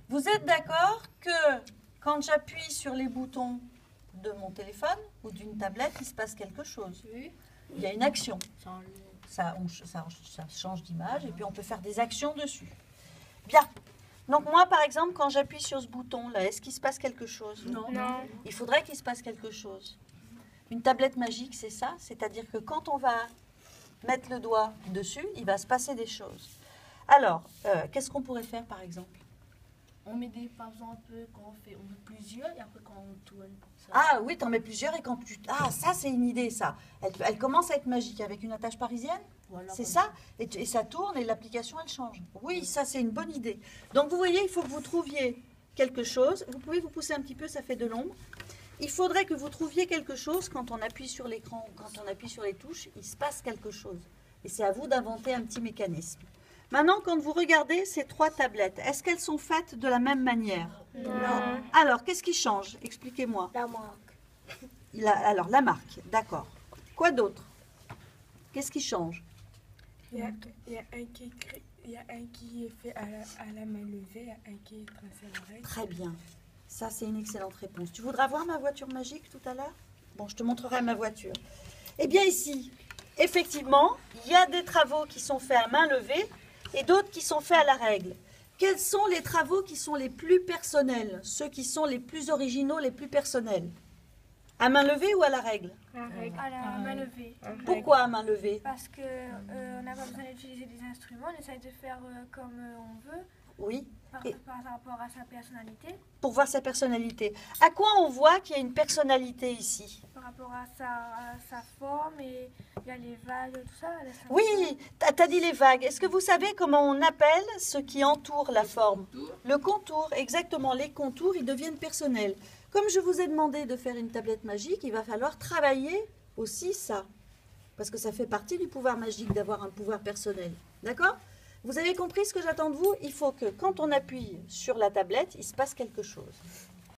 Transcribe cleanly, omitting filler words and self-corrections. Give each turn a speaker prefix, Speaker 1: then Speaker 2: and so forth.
Speaker 1: Vous êtes d'accord que quand j'appuie sur les boutons de mon téléphone ou d'une tablette, il se passe quelque chose.
Speaker 2: Oui.
Speaker 1: Il y a une action. Ça change d'image et puis on peut faire des actions dessus. Bien. Donc moi, par exemple, quand j'appuie sur ce bouton-là, est-ce qu'il se passe quelque chose?
Speaker 2: Non.
Speaker 1: Il faudrait qu'il se passe quelque chose. Une tablette magique, c'est ça. C'est-à-dire que quand on va mettre le doigt dessus, il va se passer des choses. Alors, qu'est-ce qu'on pourrait faire, par exemple?
Speaker 2: On met des, par exemple, quand on met plusieurs et après quand on tourne. Ça.
Speaker 1: Ah oui, t'en mets plusieurs et quand tu... Ah, ça, c'est une idée, ça. Elle commence à être magique avec une attache parisienne.
Speaker 2: Voilà,
Speaker 1: C'est ça et ça tourne et l'application, elle change. Oui, ça, c'est une bonne idée. Donc, vous voyez, il faut que vous trouviez quelque chose. Vous pouvez vous pousser un petit peu, ça fait de l'ombre. Il faudrait que vous trouviez quelque chose quand on appuie sur l'écran, quand on appuie sur les touches, il se passe quelque chose. Et c'est à vous d'inventer un petit mécanisme. Maintenant, quand vous regardez ces trois tablettes, est-ce qu'elles sont faites de la même manière?
Speaker 3: Non.
Speaker 1: Alors, qu'est-ce qui change? Expliquez-moi.
Speaker 3: La marque.
Speaker 1: Alors, la marque, d'accord. Quoi d'autre? Qu'est-ce qui change?
Speaker 4: Il y a un qui est fait à la main levée, il y a un qui est tracé à l'oreille.
Speaker 1: Très bien. Ça, c'est une excellente réponse. Tu voudras voir ma voiture magique tout à l'heure? Bon, je te montrerai ma voiture. Eh bien, ici, effectivement, il y a des travaux qui sont faits à main levée et d'autres qui sont faits à la règle. Quels sont les travaux qui sont les plus personnels? Ceux qui sont les plus originaux, les plus personnels? À main levée ou à la règle?
Speaker 5: À la main levée.
Speaker 1: Pourquoi à main levée?
Speaker 5: Parce qu'on n'a pas besoin d'utiliser des instruments, on essaye de faire comme on veut,
Speaker 1: Oui.
Speaker 5: par rapport à sa personnalité,
Speaker 1: Pour voir sa personnalité. À quoi on voit qu'il y a une personnalité ici?
Speaker 5: par rapport à sa forme, et il y a les vagues, tout ça.
Speaker 1: Oui, t'as dit les vagues. Est-ce que vous savez comment on appelle ce qui entoure la forme? Le contour, exactement. Les contours, ils deviennent personnels. Comme je vous ai demandé de faire une tablette magique, il va falloir travailler aussi ça. Parce que ça fait partie du pouvoir magique d'avoir un pouvoir personnel. D'accord? Vous avez compris ce que j'attends de vous? Il faut que quand on appuie sur la tablette, il se passe quelque chose.